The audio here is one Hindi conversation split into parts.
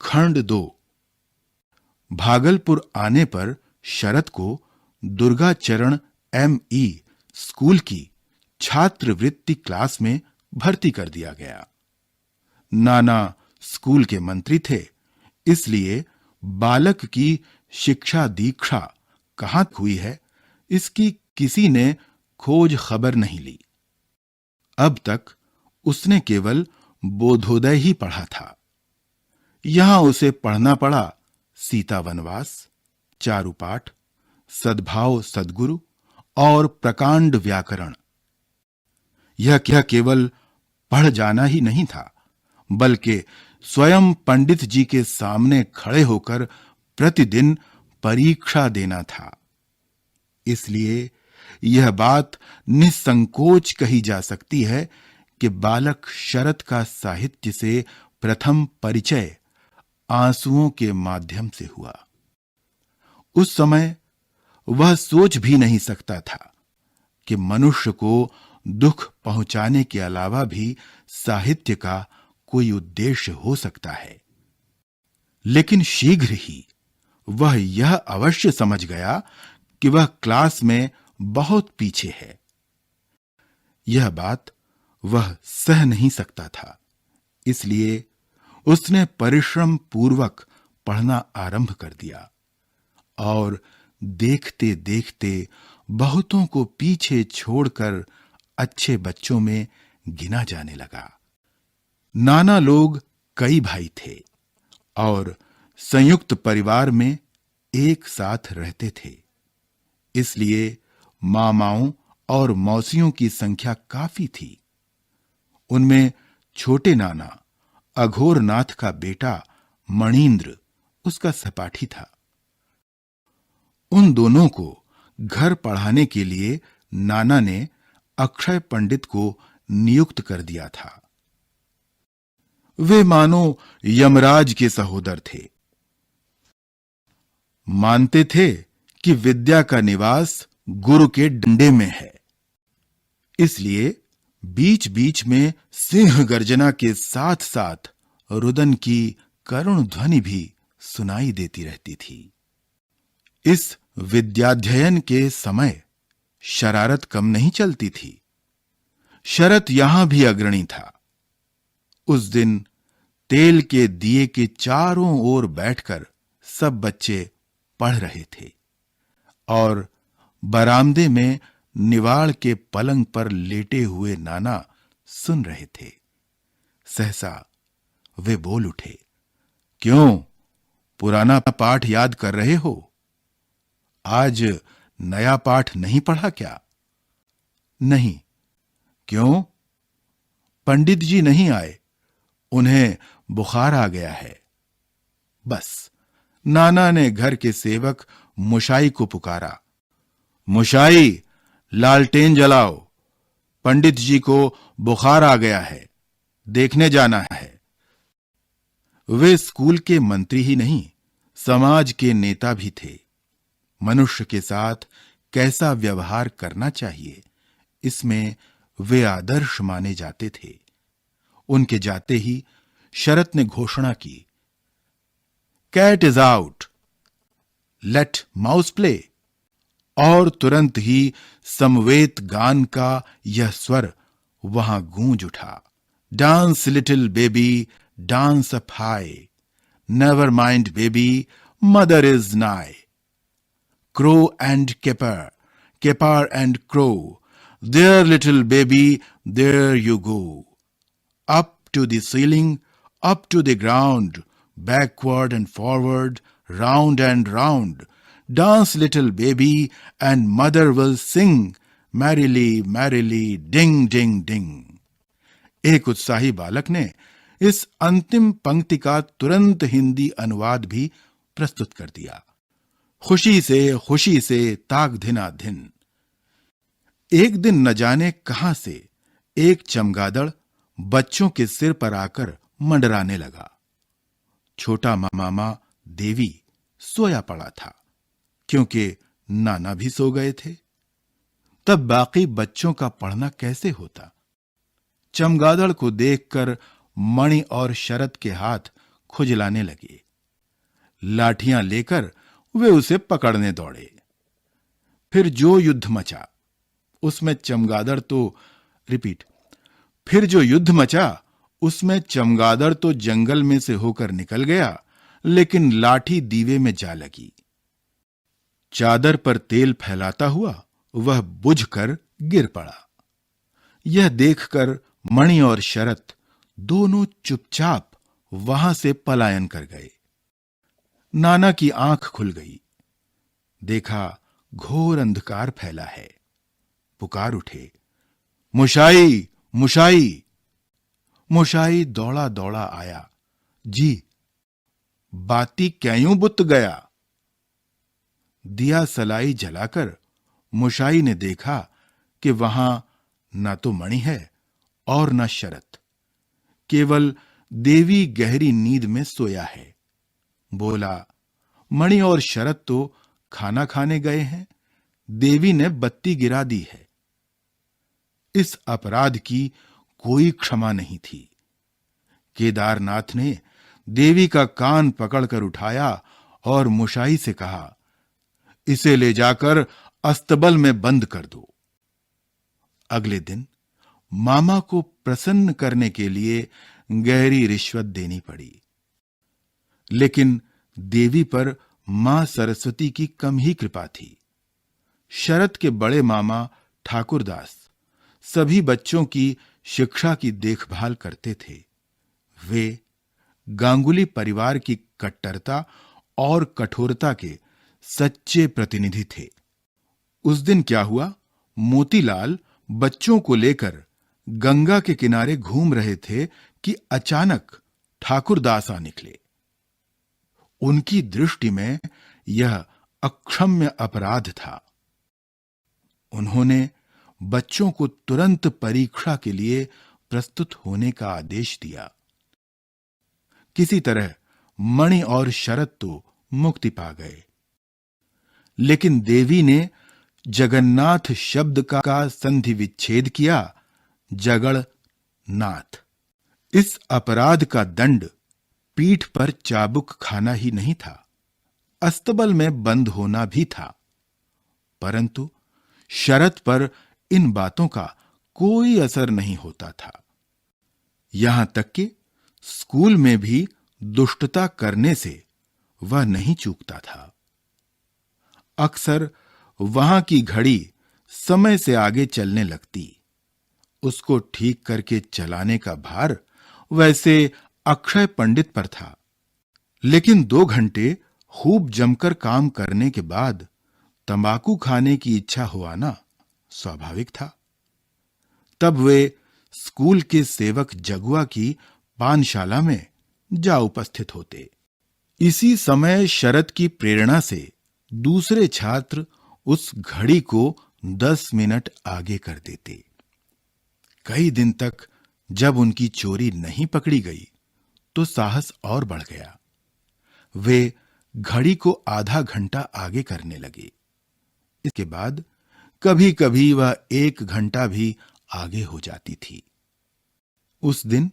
खंड 2। भागलपुर आने पर शरत को दुर्गाचरण M.E. स्कूल की छात्रवृत्ति क्लास में भर्ती कर दिया गया। नाना स्कूल के मंत्री थे, इसलिए बालक की शिक्षा दीक्षा कहां हुई है, इसकी किसी ने खोज खबर नहीं ली। अब तक उसने केवल बोधोदय ही पढ़ा था। यहां उसे पढ़ना पड़ा सीता वनवास, चारुपाठ, सद्भाव सद्गुरु और प्रकांड व्याकरण। यह केवल पढ़ जाना ही नहीं था, बल्कि स्वयं पंडित जी के सामने खड़े होकर प्रतिदिन परीक्षा देना था। इसलिए यह बात निसंकोच कही जा सकती है कि बालक शरत का साहित्य से प्रथम परिचय आंसुओं के माध्यम से हुआ। उस समय वह सोच भी नहीं सकता था कि मनुष्य को दुख पहुंचाने के अलावा भी साहित्य का कोई उद्देश्य हो सकता है। लेकिन शीघ्र ही वह यह अवश्य समझ गया कि वह क्लास में बहुत पीछे है। यह बात वह सह नहीं सकता था, इसलिए उसने परिश्रम पूर्वक पढ़ना आरंभ कर दिया और देखते देखते बहुतों को पीछे छोड़कर अच्छे बच्चों में गिना जाने लगा। नाना लोग कई भाई थे और संयुक्त परिवार में एक साथ रहते थे, इसलिए मामाओं और मौसियों की संख्या काफी थी। उनमें छोटे नाना अघोरनाथ का बेटा मणींद्र उसका सहपाठी था। उन दोनों को घर पढ़ाने के लिए नाना ने अक्षय पंडित को नियुक्त कर दिया था। वे मानो यमराज के सहोदर थे। मानते थे कि विद्या का निवास गुरु के डंडे में है, इसलिए बीच बीच में सिंह गर्जना के साथ साथ रुदन की करुण ध्वनि भी सुनाई देती रहती थी। इस विद्याध्ययन के समय शरारत कम नहीं चलती थी। शरत यहां भी अग्रणी था। उस दिन तेल के दिए के चारों ओर बैठकर सब बच्चे पढ़ रहे थे और बरामदे में निवाड़ के पलंग पर लेटे हुए नाना सुन रहे थे। सहसा वे बोल उठे, क्यों, पुराना पाठ याद कर रहे हो? आज नया पाठ नहीं पढ़ा क्या? नहीं। क्यों? पंडित जी नहीं आए, उन्हें बुखार आ गया है। बस नाना ने घर के सेवक मुशाई को पुकारा, मुशाई, लालटेन जलाओ, पंडित जी को बुखार आ गया है, देखने जाना है। वे स्कूल के मंत्री ही नहीं, समाज के नेता भी थे। मनुष्य के साथ कैसा व्यवहार करना चाहिए, इसमें वे आदर्श माने जाते थे। उनके जाते ही शरत ने घोषणा की, cat is out, let mouse play. और तुरंत ही समवेत गान का यह स्वर वहां गूंज उठा, dance little baby, dance up high, never mind baby, mother is नाई। Crow and caper, caper and crow, there little baby, there you go. Up to the ceiling, up to the ground, backward and forward, round and round. Dance little baby and mother will sing, merrily, merrily, ding, ding, ding. एक उत्साही बालक ने इस अंतिम पंक्ति का तुरंत हिंदी अनुवाद भी प्रस्तुत कर दिया। खुशी से ताक धिना धिन। एक दिन न जाने कहां से एक चमगादड़ बच्चों के सिर पर आकर मंडराने लगा। छोटा मामा देवी सोया पड़ा था, क्योंकि नाना भी सो गए थे। तब बाकी बच्चों का पढ़ना कैसे होता? चमगादड़ को देखकर मणि और शरत के हाथ खुजलाने लगे। लाठियां लेकर वे उसे पकड़ने दौड़े। फिर जो युद्ध मचा उसमें चमगादड़ तो रिपीट फिर जो युद्ध मचा उसमें चमगादड़ तो जंगल में से होकर निकल गया, लेकिन लाठी दीवे में जा लगी। चादर पर तेल फैलाता हुआ वह बुझकर गिर पड़ा। यह देखकर मणि और शरत दोनों चुपचाप वहां से पलायन कर गए। नाना की आंख खुल गई। देखा घोर अंधकार फैला है। पुकार उठे, मुशाई मुशाई। मुशाई दौड़ा दौड़ा आया। जी, बाती क्यों बुत गया? दिया सलाई जलाकर मुशाई ने देखा कि वहां ना तो मणि है और ना शरत, केवल देवी गहरी नींद में सोया है। बोला, मणि और शरत तो खाना खाने गए हैं, देवी ने बत्ती गिरा दी है। इस अपराध की कोई क्षमा नहीं थी। केदारनाथ ने देवी का कान पकड़कर उठाया और मुशाई से कहा, इसे ले जाकर अस्तबल में बंद कर दो। अगले दिन मामा को प्रसन्न करने के लिए गहरी रिश्वत देनी पड़ी, लेकिन देवी पर मां सरस्वती की कम ही कृपा थी। शरत के बड़े मामा ठाकुरदास सभी बच्चों की शिक्षा की देखभाल करते थे। वे गांगुली परिवार की कट्टरता और कठोरता के सच्चे प्रतिनिधि थे। उस दिन क्या हुआ, मोतीलाल बच्चों को लेकर गंगा के किनारे घूम रहे थे कि अचानक ठाकुरदास आ निकले। उनकी दृष्टि में यह अक्षम्य अपराध था। उन्होंने बच्चों को तुरंत परीक्षा के लिए प्रस्तुत होने का आदेश दिया। किसी तरह मणि और शरत तो मुक्ति पा गए, लेकिन देवी ने जगन्नाथ शब्द का संधि विच्छेद किया, जगड़ नाथ। इस अपराध का दंड पीठ पर चाबुक खाना ही नहीं था, अस्तबल में बंद होना भी था। परंतु शरत पर इन बातों का कोई असर नहीं होता था। यहां तक कि स्कूल में भी दुष्टता करने से वह नहीं चूकता था। अक्सर वहां की घड़ी समय से आगे चलने लगती। उसको ठीक करके चलाने का भार वैसे अक्षय पंडित पर था, लेकिन 2 घंटे खूब जमकर काम करने के बाद तंबाकू खाने की इच्छा हो आना स्वाभाविक था। तब वे स्कूल के सेवक जगुआ की पानशाला में जा उपस्थित होते। इसी समय शरत की प्रेरणा से दूसरे छात्र उस घड़ी को 10 मिनट आगे कर देते। कई दिन तक जब उनकी चोरी नहीं पकड़ी गई तो साहस और बढ़ गया। वे घड़ी को आधा घंटा आगे करने लगे। इसके बाद कभी कभी वह 1 घंटा भी आगे हो जाती थी। उस दिन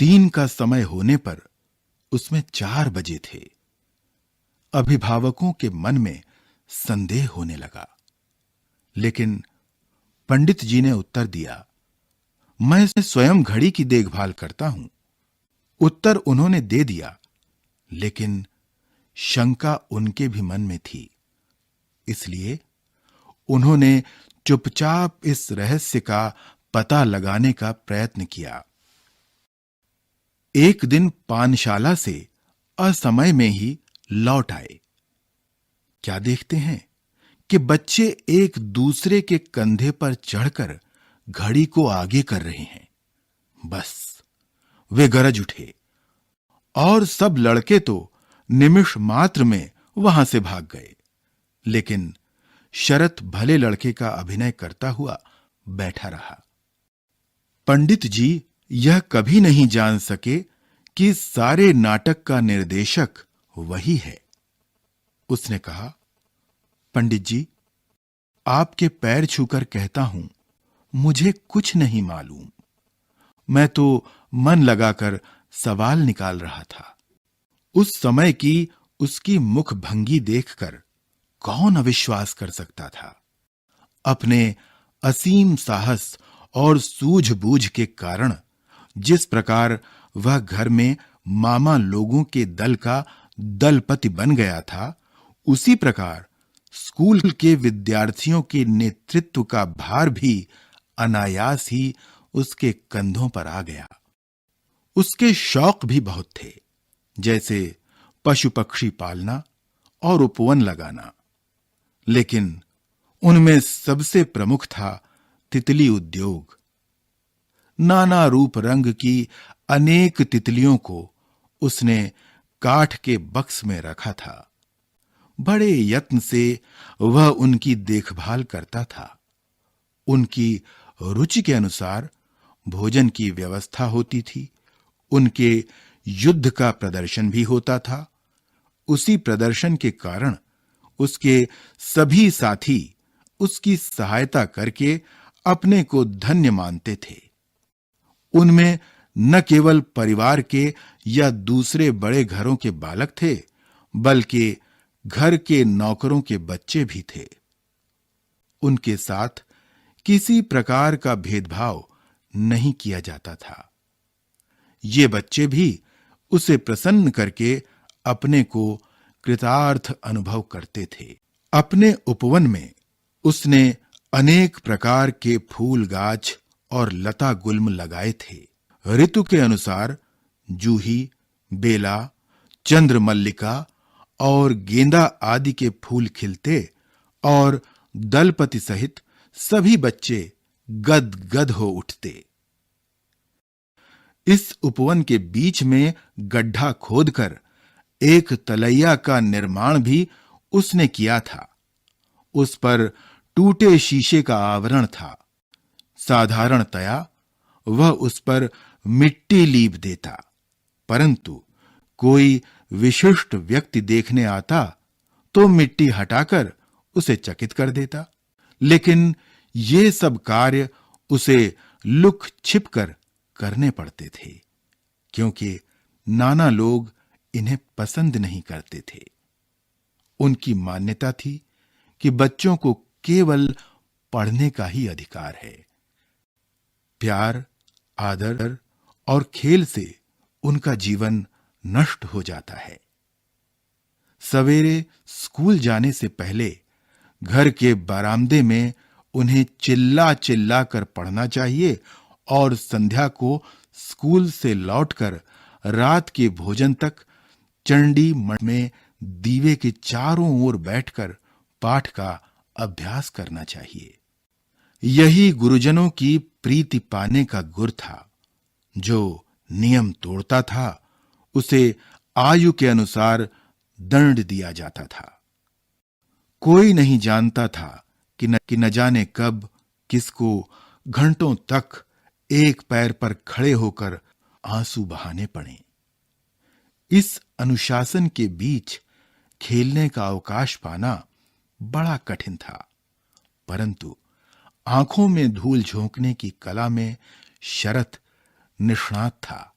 3 का समय होने पर उसमें 4 बजे थे। अभिभावकों के मन में संदेह होने लगा, लेकिन पंडित जी ने उत्तर दिया, मैं स्वयं घड़ी की देखभाल करता हूं। उत्तर उन्होंने दे दिया, लेकिन शंका उनके भी मन में थी। इसलिए उन्होंने चुपचाप इस रहस्य का पता लगाने का प्रयत्न किया। एक दिन पानशाला से असमय में ही लौट आए। क्या देखते हैं कि बच्चे एक दूसरे के कंधे पर चढ़कर घड़ी को आगे कर रहे हैं। बस वे गरज उठे और सब लड़के तो निमिष मात्र में वहां से भाग गए, लेकिन शरत भले लड़के का अभिनय करता हुआ बैठा रहा। पंडित जी यह कभी नहीं जान सके कि सारे नाटक का निर्देशक वही है। उसने कहा, पंडित जी, आपके पैर छूकर कहता हूं, मुझे कुछ नहीं मालूम। मैं तो मन लगाकर सवाल निकाल रहा था। उस समय की उसकी मुख भंगी देखकर कौन अविश्वास कर सकता था। अपने असीम साहस और सूझबूझ के कारण जिस प्रकार वह घर में मामा लोगों के दल का दलपति बन गया था, उसी प्रकार स्कूल के विद्यार्थियों के नेतृत्व का भार भी अनायास ही उसके कंधों पर आ गया। उसके शौक भी बहुत थे, जैसे पशु पक्षी पालना और उपवन लगाना, लेकिन उनमें सबसे प्रमुख था तितली उद्योग। नाना रूप रंग की अनेक तितलियों को उसने काठ के बक्स में रखा था। बड़े यत्न से वह उनकी देखभाल करता था। उनकी रुचि के अनुसार भोजन की व्यवस्था होती थी। उनके युद्ध का प्रदर्शन भी होता था। उसी प्रदर्शन के कारण उसके सभी साथी उसकी सहायता करके अपने को धन्य मानते थे। उनमें न केवल परिवार के या दूसरे बड़े घरों के बालक थे, बल्कि घर के नौकरों के बच्चे भी थे। उनके साथ किसी प्रकार का भेदभाव नहीं किया जाता था। ये बच्चे भी उसे प्रसन्न करके अपने को कृतार्थ अनुभव करते थे। अपने उपवन में उसने अनेक प्रकार के फूल गाछ और लता गुल्म लगाए थे। ऋतु के अनुसार जूही, बेला, चंद्रमल्लिका और गेंदा आदि के फूल खिलते और दलपति सहित सभी बच्चे गदगद हो उठते। इस उपवन के बीच में गड्ढा खोदकर एक तलैया का निर्माण भी उसने किया था। उस पर टूटे शीशे का आवरण था। साधारणतया वह उस पर मिट्टी लीप देता, परंतु कोई विशिष्ट व्यक्ति देखने आता तो मिट्टी हटाकर उसे चकित कर देता। लेकिन ये सब कार्य उसे लुक छिप कर करने पड़ते थे, क्योंकि नाना लोग इन्हें पसंद नहीं करते थे। उनकी मान्यता थी कि बच्चों को केवल पढ़ने का ही अधिकार है। प्यार, आदर और खेल से उनका जीवन नष्ट हो जाता है। सवेरे स्कूल जाने से पहले घर के बरामदे में उन्हें चिल्ला चिल्ला कर पढ़ना चाहिए और संध्या को स्कूल से लौटकर रात के भोजन तक चंडी मठ में दीवे के चारों ओर बैठकर पाठ का अभ्यास करना चाहिए। यही गुरुजनों की प्रीति पाने का गुर था। जो नियम तोड़ता था उसे आयु के अनुसार दंड दिया जाता था। कोई नहीं जानता था कि न जाने कब किसको घंटों तक एक पैर पर खड़े होकर आंसू बहाने पड़े। इस अनुशासन के बीच खेलने का अवकाश पाना बड़ा कठिन था, परंतु आंखों में धूल झोंकने की कला में शरत निष्णात था।